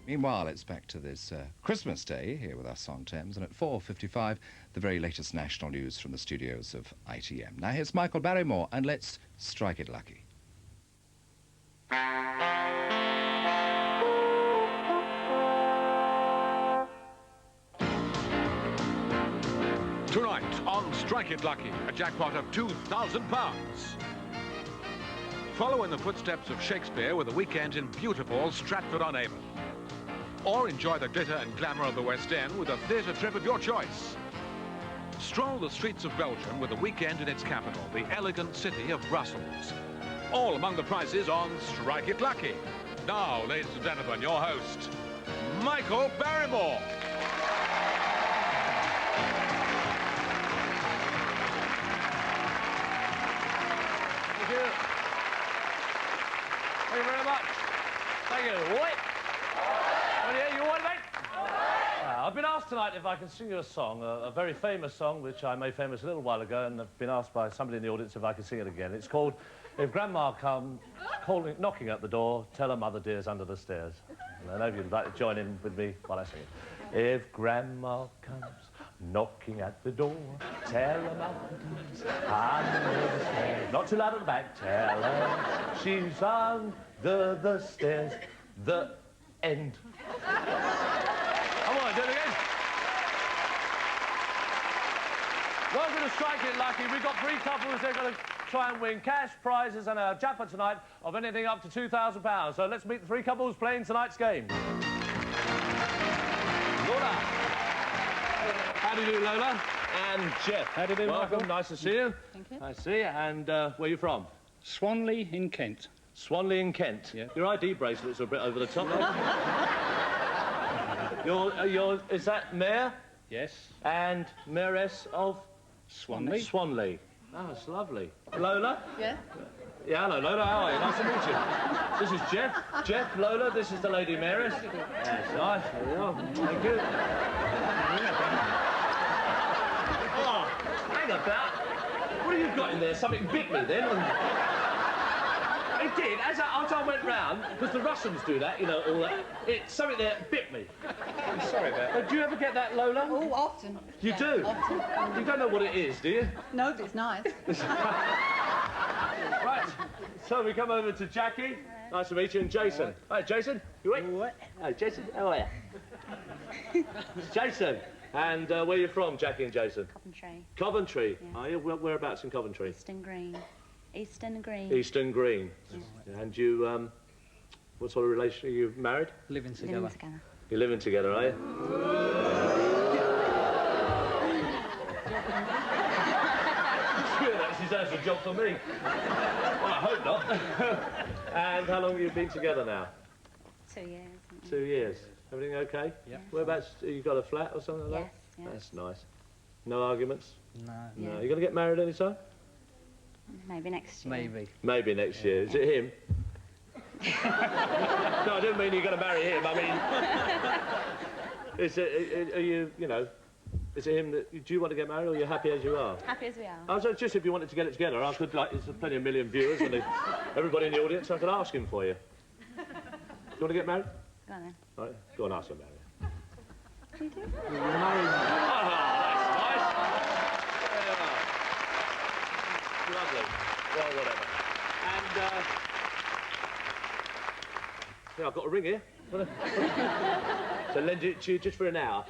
Meanwhile, it's back to this Christmas Day here with us on Thames, and at 4:55, the very latest national news from the studios of ITM. Now here's Michael Barrymore, and let's strike it lucky. Tonight on Strike It Lucky, a jackpot of £2,000. Follow in the footsteps of Shakespeare with a weekend in beautiful Stratford-on-Avon. Or enjoy the glitter and glamour of the West End with a theatre trip of your choice. Stroll the streets of Belgium with a weekend in its capital, the elegant city of Brussels. All among the prizes on Strike It Lucky. Now, ladies and gentlemen, your host, Michael Barrymore. Thank you. Thank you very much. Thank you. What? You all right, mate? I've been asked tonight if I can sing you a song, a very famous song, which I made famous a little while ago, and I've been asked by somebody in the audience if I can sing it again. It's called If Grandma Comes Knocking at the Door, Tell Her Mother Dear's Under the Stairs. And I know you'd like to join in with me while I sing it. If Grandma comes knocking at the door, tell her mother dear's under the stairs. Not too loud at the back, tell her she's under the stairs. The end. Come on, do it again. Welcome to Strike It Lucky. We've got three couples. They're going to try and win cash prizes and a jackpot tonight of anything up to £2,000. So let's meet the three couples playing tonight's game. Lola. How do you do, Lola? And Jeff. How do you do, Welcome. Michael? Nice to see you. Thank you. Nice to see you. And where are you from? Swanley in Kent. Swanley in Kent. Yeah. Your ID bracelets are a bit over the top. Is that Mayor? Yes. And Mayoress of? Swanley. Swanley. Oh, it's lovely. Lola? Yeah? Yeah, hello, Lola. How are you? Nice to meet you. This is Jeff. Jeff, Lola, this is the Lady Mayoress. That's nice. There we are. Thank you. Oh, hang about. What have you got in there? Something bit me then? It did. As I went round, because the Russians do that, you know, all that, something there bit me. I'm sorry about that. Do you ever get that, Lola? Oh, often. You Yeah, do? Often. You don't know what it is, do you? No, but it's nice. Right. So we come over to Jackie. Nice to meet you. And Jason. Hi, Jason. You right? What? Hi, Jason. How are you? Jason. And where are you from, Jackie and Jason? Coventry. Coventry. Yeah. Are you? Whereabouts in Coventry? Eastern Green. Eastern Green. Eastern Green. Yeah. And you, what sort of relation? Are you married? Living together. Living together. You're living together, are you? That deserves a job for me. Well, I hope not. And how long have you been together now? 2 years. 2 years. Everything okay? Yeah. Whereabouts? You got a flat or something like Yes, that? yeah. That's nice. No arguments? No. No. Yeah. You going to get married anytime? Maybe next year. Maybe. Maybe next year. Is it him? No, I didn't mean you're going to marry him. I mean, are you, you know, is it him that, do you want to get married or are you happy as you are? Happy as we are. I was just if you wanted to get it together, I could, like, there's plenty of million viewers and everybody in the audience, I could ask him for you. Do you want to get married? Go on then. All right, go on, ask him, Mary. You do? Oh, that's nice. Yeah. Lovely. Well, whatever. And, yeah, I've got a ring here. So lend it to you just for an hour.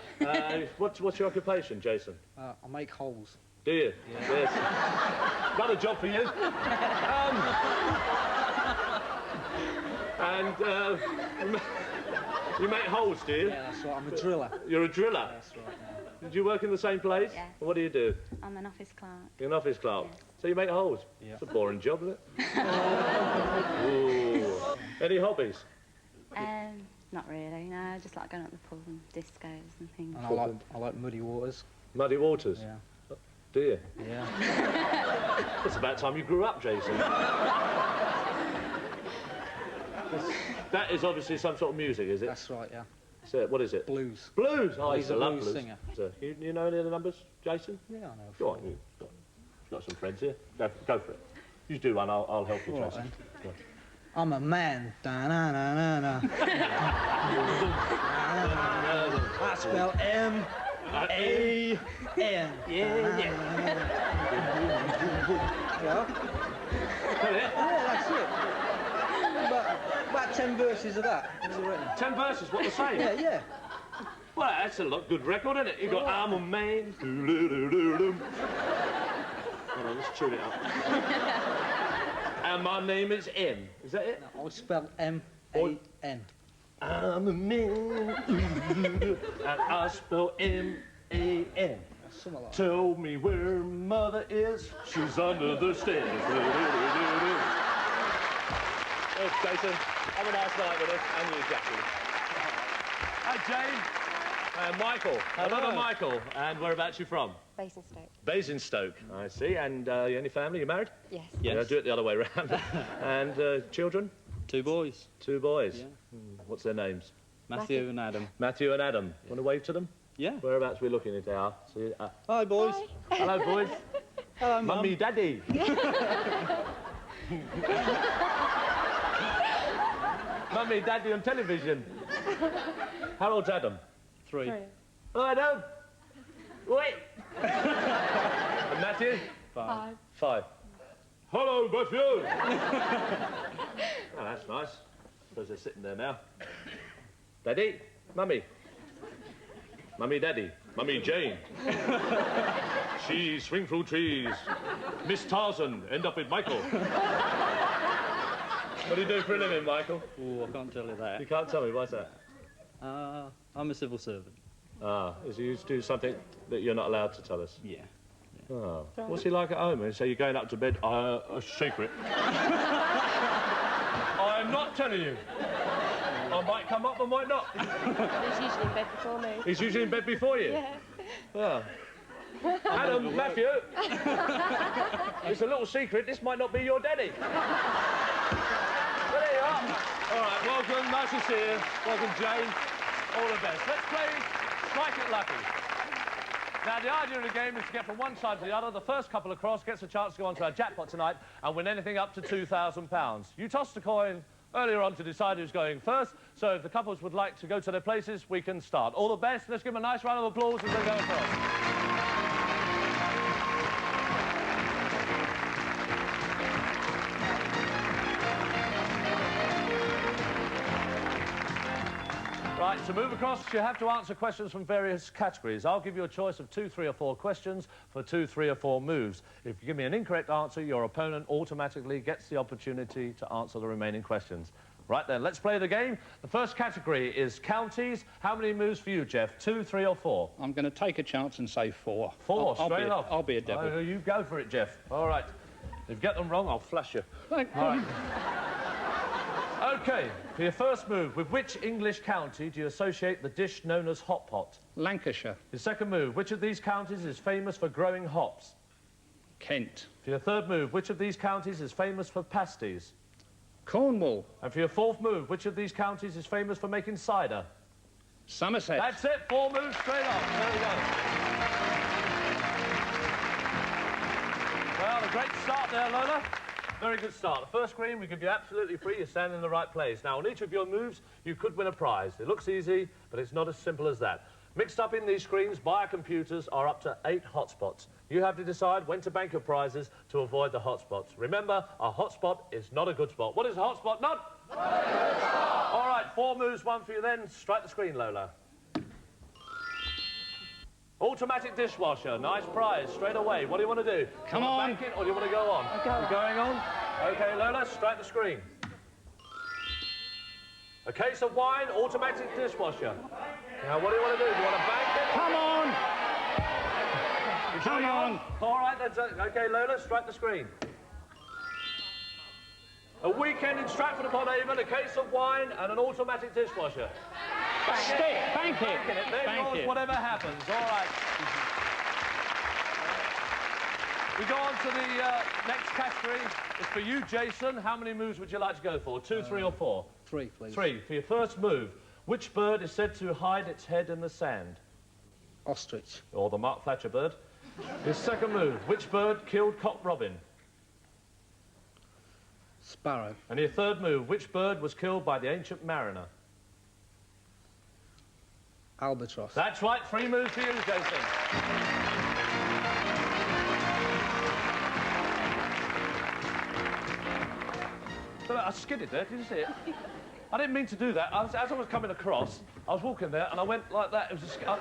What's your occupation, Jason? I make holes. Do you? Yeah. Yes. Got a job for you. You make holes, do you? Yeah, that's right. I'm a driller. You're a driller? That's right. Yeah. Did you work in the same place? Yes. What do you do? I'm an office clerk. You're an office clerk? Yes. So you make holes? Yeah. It's a boring job, isn't it? Ooh. Any hobbies? Not really, no. I just like going up the pool and discos and things. And I like muddy waters. Muddy waters? Yeah. Do you? Yeah. It's about time you grew up, Jason. That is obviously some sort of music, is it? That's right, yeah. So, what is it? Blues. Blues! Oh, I used He's to a love blues blues. singer. So, you know any of the numbers, Jason? Yeah, I know. Go on, you've got some friends here. Go for it. You do one, I'll help you, All right, Jason. then. Go on. I'm a man. Da-na-na-na-na. I spell M-A-N. Yeah. Yeah, that's it. About 10 verses of that. What's it written? 10 verses, what the same? Yeah. Well, that's a good record, isn't it? You got I'm a man. Hold on, let's tune it up. And my name is M. Is that it? No, I spell M-A-N. I'm a man. And I spell M-A-N. Something like that. Tell me where mother is. She's under the stairs. Thanks, Jason. Have a nice night with us. And you, Jackie. Hi, Jane. And Michael. Hello, Michael. And whereabouts you from? Basingstoke. Basingstoke, I see. And any family? You married? Yes. Yeah, do it the other way round. And children? 2 boys, 2 boys. Yeah. What's their names? Matthew and Adam. Matthew and Adam. Want to wave to them? Yeah. Whereabouts are we looking at our? Hi, boys. Hello, boys. Hello, Mum. Mummy, Daddy. Mummy, Daddy on television. How old's Adam? 3. Oh, Adam. Wait. And Matthew? 5. 5. Hello, Matthew. Oh, that's nice. Suppose they're sitting there now. Daddy? Mummy? Mummy, Daddy? Mummy, Jane? She swing through trees. Miss Tarzan, end up with Michael. What do you do for a living, Michael? Oh, I can't tell you that. You can't tell me, why's that? I'm a civil servant. Ah, is he used to do something that you're not allowed to tell us? Yeah. Oh. What's he like at home? And so you're going up to bed, a secret. I'm not telling you. I might come up, I might not. He's usually in bed before me. He's usually in bed before you? Yeah. Yeah. Adam, Matthew. It's a little secret, this might not be your daddy. There you are. All right, welcome, nice to see you. Welcome, Jane. All the best. Let's play Strike It Lucky. Now, the idea of the game is to get from one side to the other. The first couple across gets a chance to go on to our jackpot tonight and win anything up to £2,000. You tossed a coin earlier on to decide who's going first, so if the couples would like to go to their places, we can start. All the best. Let's give them a nice round of applause as they go across. Right, to move across, you have to answer questions from various categories. I'll give you a choice of 2, 3 or 4 questions for 2, 3 or 4 moves. If you give me an incorrect answer, your opponent automatically gets the opportunity to answer the remaining questions. Right then, let's play the game. The first category is counties. How many moves for you, Jeff? 2, 3 or 4? I'm going to take a chance and say 4. 4, straight off. I'll be a devil. Oh, you go for it, Jeff. All right. If you get them wrong, I'll flush you. Thank you. All right. OK, for your first move, with which English county do you associate the dish known as hot pot? Lancashire. Your second move, which of these counties is famous for growing hops? Kent. For your third move, which of these counties is famous for pasties? Cornwall. And for your fourth move, which of these counties is famous for making cider? Somerset. That's it, 4 moves straight off. There we go. Well, a great start there, Lola. Very good start. The first screen, we give you absolutely free. You're standing in the right place. Now, on each of your moves, you could win a prize. It looks easy, but it's not as simple as that. Mixed up in these screens by our computers are up to 8 hotspots. You have to decide when to bank your prizes to avoid the hotspots. Remember, a hotspot is not a good spot. What is a hotspot? Not? All right, 4 moves, 1 for you then. Strike the screen, Lola. Automatic dishwasher, nice prize, straight away. What do you want to do? Come you want on. to bank it, or do you want to go on? You're going on? OK, Lola, strike the screen. A case of wine, automatic dishwasher. Now, what do you want to do? Do you want to bank it? Come on. You're Come going on. All right, that's it. OK, Lola, strike the screen. A weekend in Stratford-upon-Avon, a case of wine and an automatic dishwasher. Stick. Bank it. They're Bank yours, it. whatever happens. All right. We go on to the next category. It's for you, Jason. How many moves would you like to go for? 2, 3 or 4? 3, please. 3. For your first move, which bird is said to hide its head in the sand? Ostrich. Or the Mark Fletcher bird. Your second move, which bird killed Cock Robin? Sparrow. And your third move, which bird was killed by the ancient mariner? Albatross. That's right, 3 moves for you, Jason. So I skidded there, did you see it? I didn't mean to do that. As I was coming across, I was walking there and I went like that. It was just, I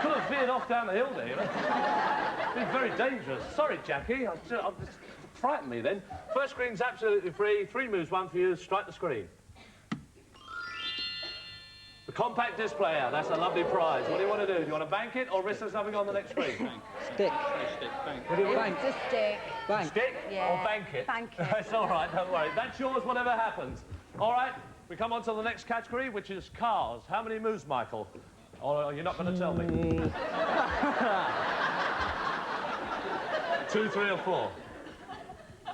could have veered off down the hill there, you know. It's been very dangerous. Sorry, Jackie. I just frightened me then. First screen's absolutely free. 3 moves, 1 for you. Strike the screen. The compact disc player. That's a lovely prize. What do you want to do? Do you want to bank it or risk us having on the next screen? Stick. What do you want? Bank. Just stick. Bank. Stick Yeah. or bank it? Bank it. It's all right, don't worry. That's yours, whatever happens. All right, we come on to the next category, which is cars. How many moves, Michael? Or you're not going to tell me? 2, 3 or 4?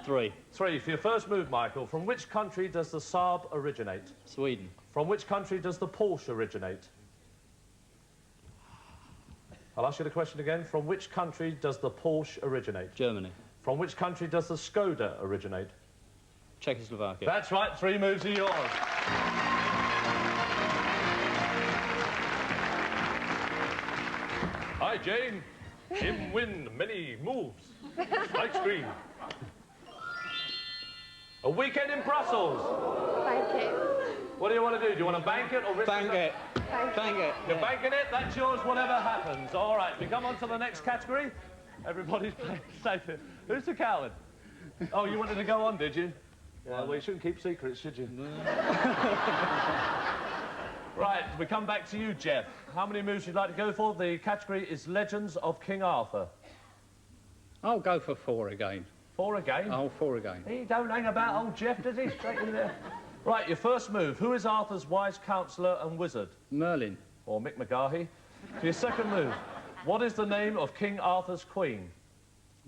3. 3. For your first move, Michael, from which country does the Saab originate? Sweden. From which country does the Porsche originate? I'll ask you the question again. From which country does the Porsche originate? Germany. From which country does the Skoda originate? Czechoslovakia. That's right, 3 moves are yours. Hi, Jane. Him win many moves. Strike screen. A weekend in Brussels. Bank it. What do you want to do? Do you want to bank it or risk Bank it. Bank it. You're banking it, that's yours, whatever happens. All right, we come on to the next category. Everybody's playing safe here. Who's the coward? Oh, you wanted to go on, did you? Yeah, well, you shouldn't keep secrets, should you? Right, we come back to you, Jeff. How many moves you'd like to go for? The category is Legends of King Arthur. I'll go for 4 again. 4 again? Oh, 4 again. He don't hang about old Jeff, does he? Straight in there. Right, your first move. Who is Arthur's wise counsellor and wizard? Merlin. Or Mick McGarhy. For your second move, what is the name of King Arthur's queen?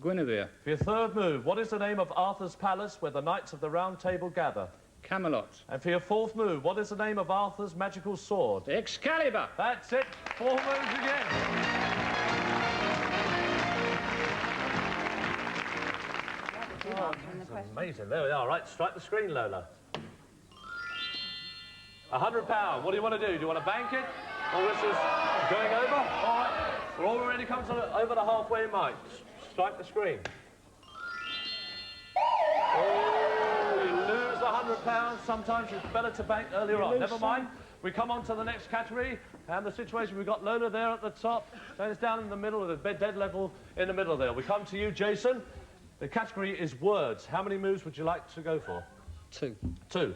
Guinevere. For your third move, what is the name of Arthur's palace where the knights of the Round Table gather? Camelot. And for your fourth move, what is the name of Arthur's magical sword? Excalibur. That's it. 4 moves again. Oh, that's amazing. There we are. Right, strike the screen, Lola. £100. What do you want to do? Do you want to bank it? Or this is going over? All right. We're already come to over the halfway mark. Strike the screen. Oh, you lose £100. Sometimes it's better to bank earlier on. Never mind. We come on to the next category, and the situation, we've got Lola there at the top, and it's down in the middle, of the dead level in the middle there. We come to you, Jason. The category is words. How many moves would you like to go for? 2. 2.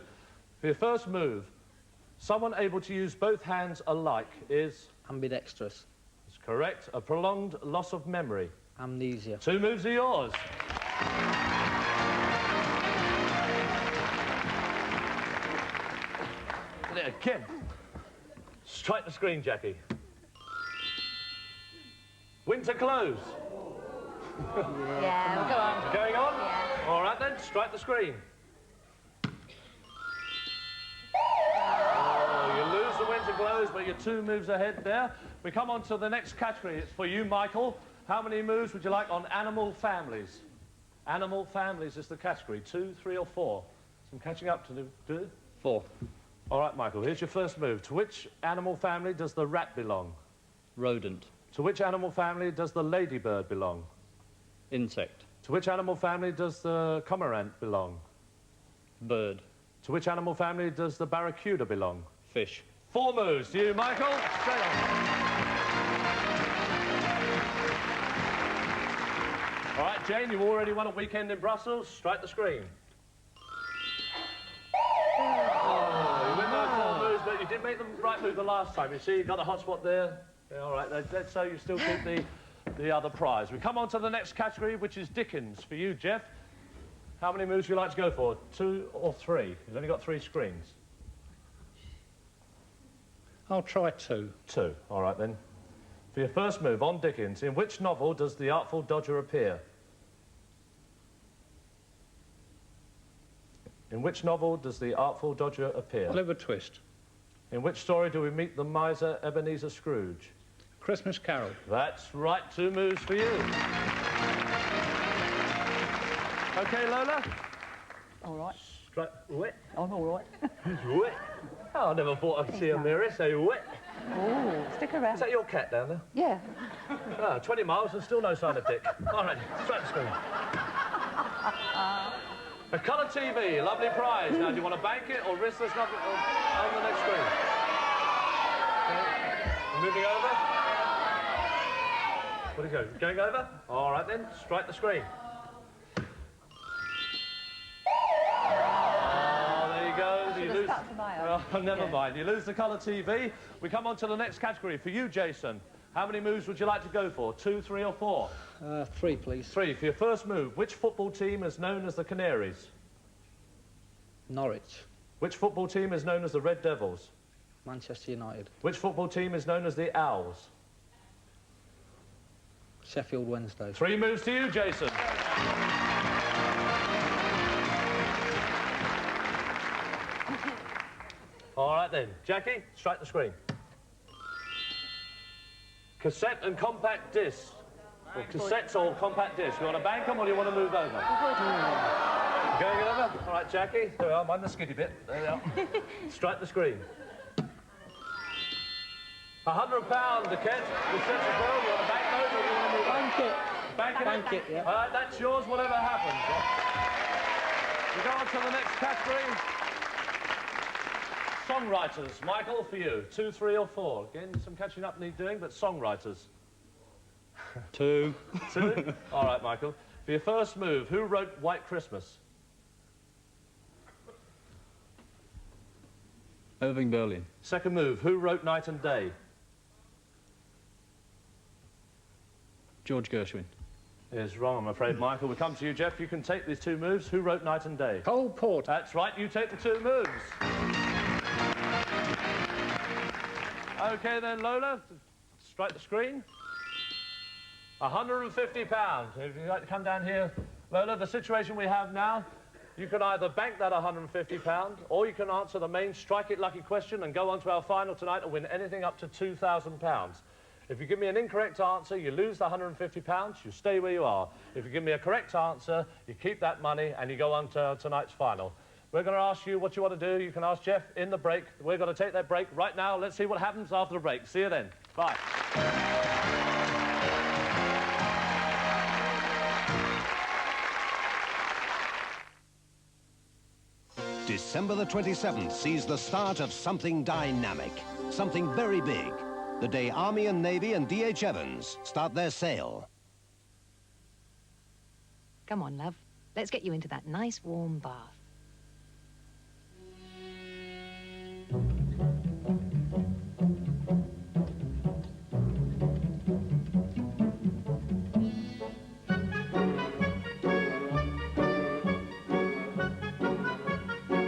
For your first move, someone able to use both hands alike is... Ambidextrous. That's correct. A prolonged loss of memory. Amnesia. 2 moves are yours. There, Kim. Strike the screen, Jackie. Winter clothes. Yeah, we'll go on. Going on? Yeah. All right then, strike the screen. Oh, you lose the winter clothes, but you're 2 moves ahead there. We come on to the next category. It's for you, Michael. How many moves would you like on animal families? Animal families is the category. 2, 3 or 4? Some catching up to do. 4. All right, Michael, here's your first move. To which animal family does the rat belong? Rodent. To which animal family does the ladybird belong? Insect. To which animal family does the cormorant belong? Bird. To which animal family does the barracuda belong? Fish. 4 moves. To you, Michael. Straight on. All right, Jane, you already won a weekend in Brussels. Strike the screen. Oh, you went those 4 moves, but you did make the right move the last time. You see, you got the hot spot there. Yeah, all right, that's so you still keep the other prize. We come on to the next category, which is Dickens. For you, Jeff, how many moves would you like to go for? 2 or 3? You've only got 3 screens. I'll try 2. 2. All right, then. For your first move, on Dickens, in which novel does the Artful Dodger appear? In which novel does the Artful Dodger appear? Oliver Twist. In which story do we meet the miser Ebenezer Scrooge? Christmas Carol. That's right, 2 moves for you. OK, Lola? All right. Wet. I'm all right. Wet. Oh, I never thought I'd see a mirror say wet. Oh, stick around. Is that your cat down there? Yeah. Ah, 20 miles and still no sign of Dick. All right, straight to screen. A colour TV, lovely prize. Now, do you want to bank it or risk this on the next screen? Okay. Moving over. Where'd it go? Going over? All right then, strike the screen. Oh, there you go. You lose. Oh, never mind. You lose the colour TV. We come on to the next category. For you, Jason, how many moves would you like to go for? 2, 3 or 4? 3, please. 3. For your first move, which football team is known as the Canaries? Norwich. Which football team is known as the Red Devils? Manchester United. Which football team is known as the Owls? Sheffield Wednesday. 3 moves to you, Jason. All right then, Jackie, strike the screen. Cassette and compact disc. Or cassettes or compact disc. You want to bank them or do you want to move over? Going over? All right, Jackie. There we are. Mind the skiddy bit. There we are. Strike the screen. £100, the Kent. Cassettes as well. You want to bank those or do you want to move over? Bank it. Bank it? Bank it, yeah. All right, that's yours, whatever happens. We go on to the next category. Songwriters. Michael, for you. 2, 3 or 4? Again, some catching up need doing, but songwriters. 2. 2? All right, Michael. For your first move, who wrote White Christmas? Irving Berlin. Second move, who wrote Night and Day? George Gershwin. Is wrong, I'm afraid, Michael. We come to you, Jeff. You can take these 2 moves. Who wrote Night and Day? Cole Porter. That's right, you take the 2 moves. OK, then, Lola, strike the screen. £150. If you'd like to come down here, Lola, the situation we have now, you can either bank that £150 or you can answer the main Strike It Lucky question and go on to our final tonight and win anything up to £2,000. If you give me an incorrect answer, you lose the £150, you stay where you are. If you give me a correct answer, you keep that money and you go on to tonight's final. We're going to ask you what you want to do. You can ask Jeff in the break. We're going to take that break right now. Let's see what happens after the break. See you then. Bye. December the 27th sees the start of something dynamic, something very big. The day Army and Navy and D.H. Evans start their sail. Come on, love. Let's get you into that nice warm bath.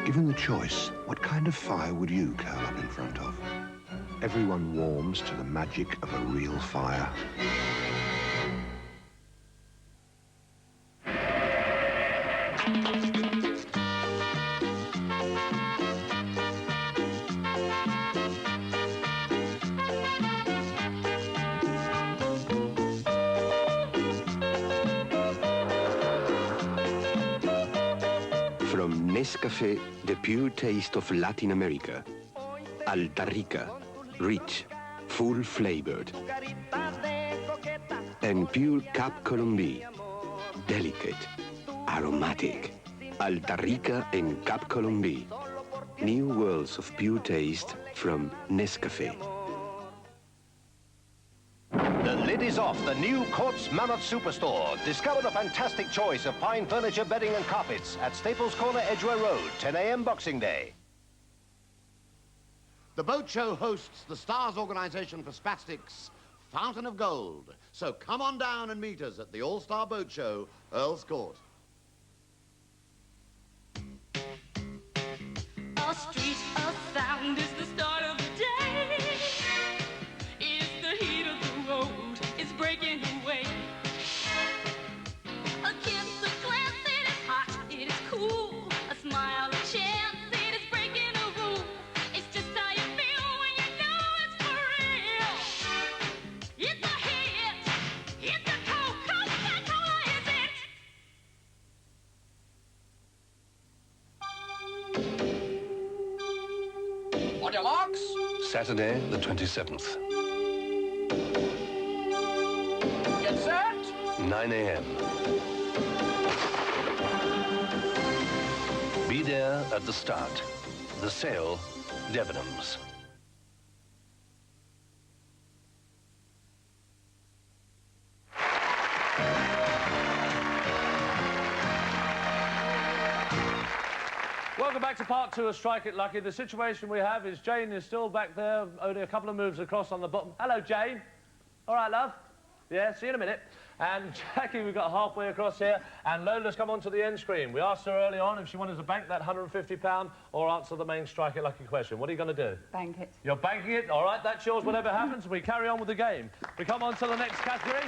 Given the choice, what kind of fire would you curl up in front of? Everyone warms to the magic of a real fire. From Nescafé, the pure taste of Latin America, Alta Rica, rich, full-flavored, and pure Cap Colombie, delicate, aromatic. Alta Rica and Cap Colombie, new worlds of pure taste from Nescafé. The lid is off the new Courts Mammoth Superstore. Discover the fantastic choice of pine furniture, bedding and carpets at Staples Corner, Edgware Road, 10 a.m. Boxing Day. The boat show hosts the Stars Organisation for Spastics, Fountain of Gold. So come on down and meet us at the All-Star Boat Show, Earl's Court. A street of sound is the start of the day. It's the heat of the road, it's breaking away. A kiss, a glance, it is hot, it is cool. A smile, a chance, it is breaking a rule. It's just how you feel when you know it's for real. It's a hit, it's a Coca-Cola, is it? On your marks. Saturday, the 27th, Get set. 9 a.m. Be there at the start. The sale, Debenhams. Welcome back to part two of Strike It Lucky. The situation we have is Jane is still back there, only a couple of moves across on the bottom. Hello, Jane. All right, love. Yeah, see you in a minute. And Jackie, we've got halfway across here, and Lola's come onto the end screen. We asked her early on if she wanted to bank that £150 or answer the main Strike It Lucky question. What are you going to do? Bank it. You're banking it? All right, that's yours, whatever happens. We carry on with the game. We come on to the next category,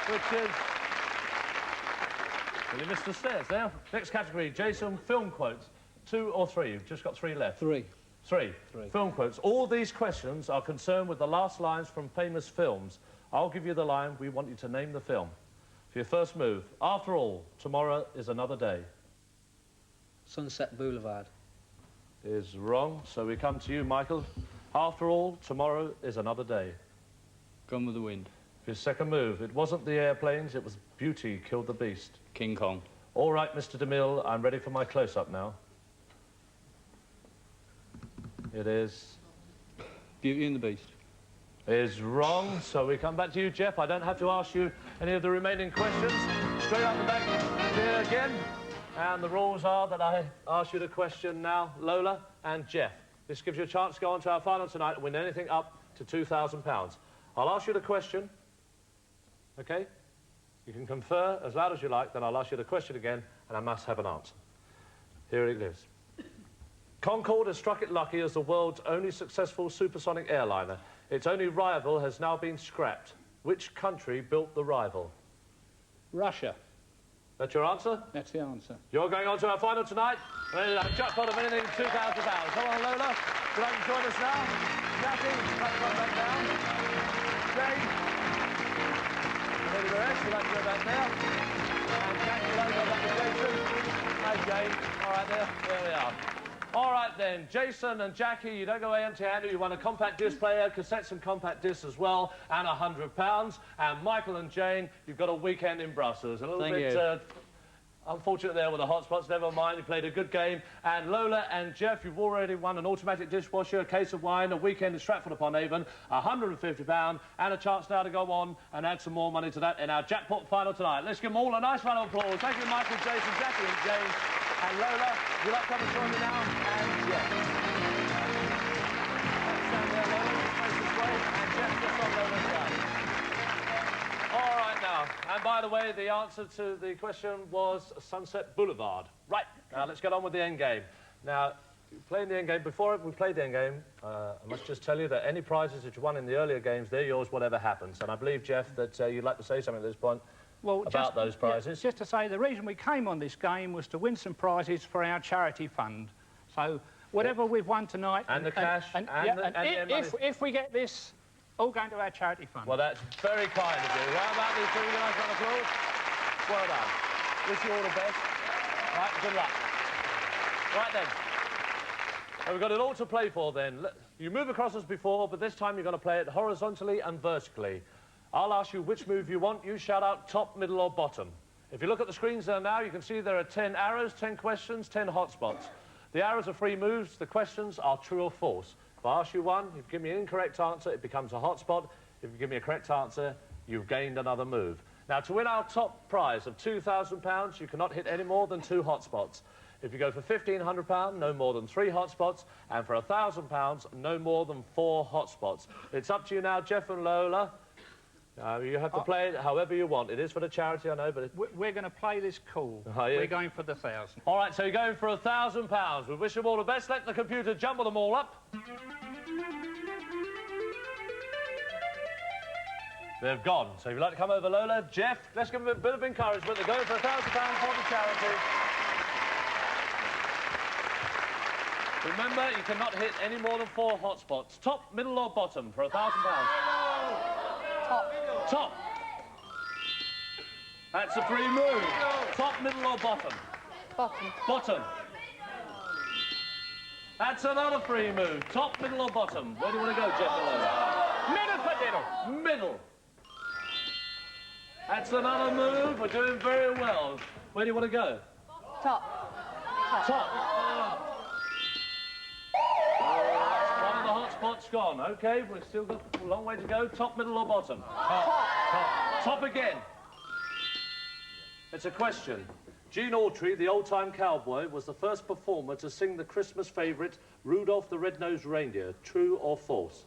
which is... Well, you missed the stairs there. Next category, Jason, film quotes. 2 or 3? You've just got 3 left. 3. 3. Film quotes. All these questions are concerned with the last lines from famous films. I'll give you the line. We want you to name the film. For your first move, after all, tomorrow is another day. Sunset Boulevard. Is wrong, so we come to you, Michael. After all, tomorrow is another day. Gone with the Wind. For your second move, it wasn't the airplanes, it was Beauty Killed the Beast. King Kong. All right, Mr. DeMille, I'm ready for my close-up now. It is... Beauty and the Beast. Is wrong, so we come back to you, Jeff. I don't have to ask you any of the remaining questions. Straight out the back here again. And the rules are that I ask you the question now, Lola and Jeff. This gives you a chance to go on to our final tonight and win anything up to £2,000. I'll ask you the question, OK? You can confer as loud as you like, then I'll ask you the question again, and I must have an answer. Here it is. Concorde has struck it lucky as the world's only successful supersonic airliner. Its only rival has now been scrapped. Which country built the rival? Russia. That's your answer? That's the answer. You're going on to our final tonight. A jackpot of anything, £2,000. Come on, Lola. Would you like to join us now? Jackie, let's come back down. Jane. Lady Beresh, would like to go back there. And Jackie, would like to go back to Jason. Hi, Jane. All right, there we are. All right, then, Jason and Jackie, you don't go away empty-handed. You won a compact disc player, cassettes and compact discs as well, and £100. And Michael and Jane, you've got a weekend in Brussels. A little bit unfortunate there with the hotspots. Never mind, you played a good game. And Lola and Jeff, you've already won an automatic dishwasher, a case of wine, a weekend in Stratford-upon-Avon, £150, and a chance now to go on and add some more money to that in our jackpot final tonight. Let's give them all a nice round of applause. Thank you, Michael, Jason, Jackie and Jane. And Lola, would you like to come and join me now? And Jeff. Stand there, Lola. Face this way. And Jeff, just on Lola's side. All right, now. And by the way, the answer to the question was Sunset Boulevard. Right. Now, let's get on with the end game. Now, playing the end game, before we played the end game, I must just tell you that any prizes that you won in the earlier games, they're yours, whatever happens. And I believe, Jeff, that you'd like to say something at this point. Well, about those prizes. Just to say, the reason we came on this game was to win some prizes for our charity fund. So whatever we've won tonight... And the cash, if we get this, all going to our charity fund. Well, that's very kind of you. How about these two? We're going to have applause. Well done. Wish you all the best. Right, good luck. Right then. So we've got it all to play for then. You move across as before, but this time you're going to play it horizontally and vertically. I'll ask you which move you want. You shout out top, middle or bottom. If you look at the screens there now, you can see there are 10 arrows, 10 questions, 10 hotspots. The arrows are free moves. The questions are true or false. If I ask you one, if you give me an incorrect answer, it becomes a hotspot. If you give me a correct answer, you've gained another move. Now, to win our top prize of £2,000, you cannot hit any more than 2 hotspots. If you go for £1,500, no more than 3 hotspots. And for £1,000, no more than 4 hotspots. It's up to you now, Jeff and Lola. You have to play it however you want. It is for the charity, I know, but... We're going to play this cool. Are you? We're going for the 1,000. All right, so you're going for £1,000. We wish you all the best. Let the computer jumble them all up. They've gone. So if you'd like to come over, Lola, Jeff, let's give them a bit of encouragement. They're going for £1,000 for the charity. Remember, you cannot hit any more than 4 hotspots. Top, middle or bottom for £1,000. Top. Top. That's a free move. Top, middle or bottom? Bottom. Bottom. That's another free move. Top, middle or bottom? Where do you want to go, Jeff and Lola? Middle for diddle. Middle. That's another move. We're doing very well. Where do you want to go? Top. Top. That's one of the hot spots gone. OK, we've still got a long way to go. Top, middle or bottom? Top. Top again. It's a question. Gene Autry, the old-time cowboy, was the first performer to sing the Christmas favourite, Rudolph the Red-Nosed Reindeer. True or false?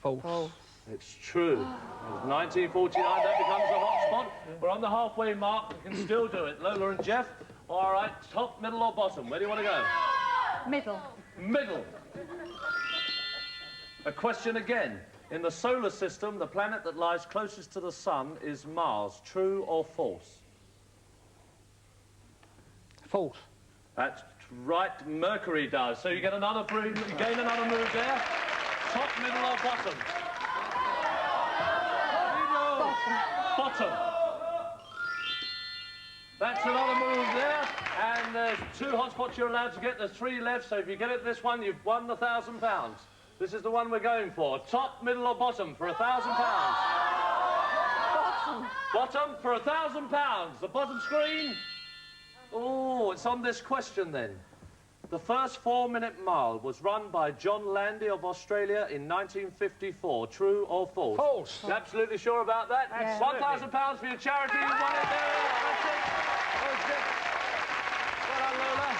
False. It's true. It was 1949, that becomes a hot spot. We're on the halfway mark, we can still do it. Lola and Jeff, all right, top, middle or bottom? Where do you want to go? Middle. Middle. A question again. In the solar system, the planet that lies closest to the sun is Mars. True or false? False. That's right, Mercury does. So you get another free, you gain another move there. Top, middle or bottom? Bottom. That's another move there. And there's 2 hotspots you're allowed to get. There's 3 left, so if you get it this one, you've won the £1,000. This is the one we're going for. Top, middle or bottom for £1,000? Bottom. Bottom for £1,000. The bottom screen. Oh, it's on this question then. The first 4-minute mile was run by John Landy of Australia in 1954. True or false? False. You're absolutely sure about that? Yeah. £1,000 for your charity. You won it there. That's it. Oh, Jeff. Well done, Lola.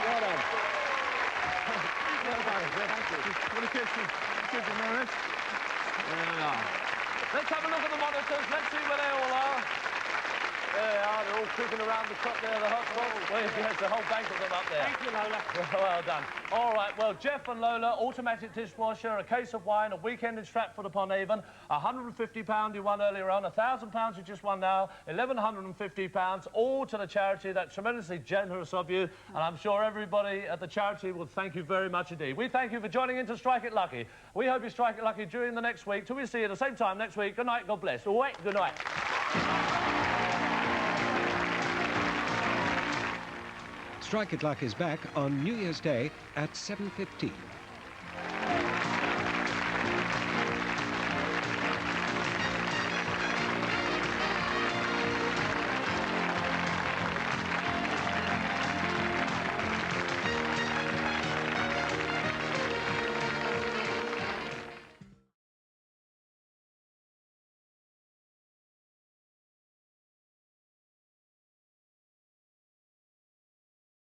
Well done. Thank you. What a kiss. Let's have a look at the monitors. Let's see where they all are. There they are. They're all creeping around the top there, the hot spots. Well, yes, the whole bank of them up there. Thank you, Lola. Well done. All right, well, Jeff and Lola, automatic dishwasher, a case of wine, a weekend in Stratford-upon-Avon, £150 you won earlier on, £1,000 you just won now, £1,150, all to the charity. That's tremendously generous of you, and I'm sure everybody at the charity will thank you very much indeed. We thank you for joining in to Strike It Lucky. We hope you strike it lucky during the next week. Till we see you at the same time next week. Good night, God bless. All right, good night. Strike It Luck is back on New Year's Day at 7:15.